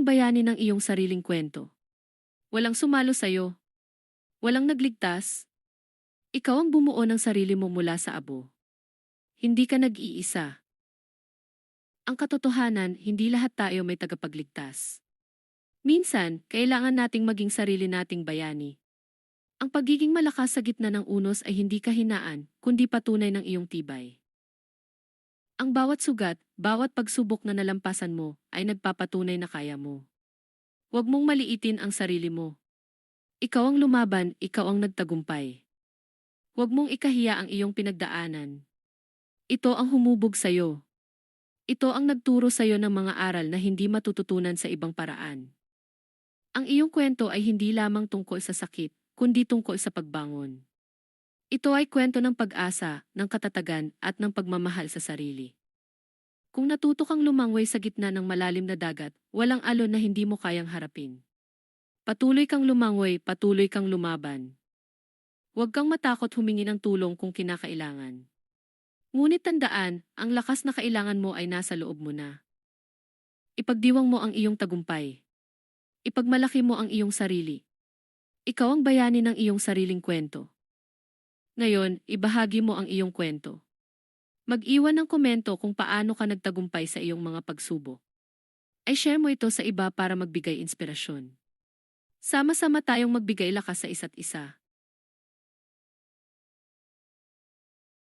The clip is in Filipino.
bayani ng iyong sariling kwento. Walang sumalo sa'yo. Walang nagligtas. Ikaw ang bumuo ng sarili mo mula sa abo. Hindi ka nag-iisa. Ang katotohanan, hindi lahat tayo may tagapagligtas. Minsan, kailangan nating maging sarili nating bayani. Ang pagiging malakas sa gitna ng unos ay hindi kahinaan, kundi patunay ng iyong tibay. Ang bawat sugat, bawat pagsubok na nalampasan mo, ay nagpapatunay na kaya mo. Huwag mong maliitin ang sarili mo. Ikaw ang lumaban, ikaw ang nagtagumpay. Huwag mong ikahiya ang iyong pinagdaanan. Ito ang humubog sa'yo. Ito ang nagturo sa'yo ng mga aral na hindi matututunan sa ibang paraan. Ang iyong kwento ay hindi lamang tungkol sa sakit, kundi tungkol sa pagbangon. Ito ay kwento ng pag-asa, ng katatagan, at ng pagmamahal sa sarili. Kung natuto kang lumangoy sa gitna ng malalim na dagat, walang alon na hindi mo kayang harapin. Patuloy kang lumangoy, patuloy kang lumaban. Huwag kang matakot humingi ng tulong kung kinakailangan. Ngunit tandaan, ang lakas na kailangan mo ay nasa loob mo na. Ipagdiwang mo ang iyong tagumpay. Ipagmalaki mo ang iyong sarili. Ikaw ang bayani ng iyong sariling kwento. Ngayon, ibahagi mo ang iyong kwento. Mag-iwan ng komento kung paano ka nagtagumpay sa iyong mga pagsubok. Ay share mo ito sa iba para magbigay inspirasyon. Sama-sama tayong magbigay lakas sa isa't isa.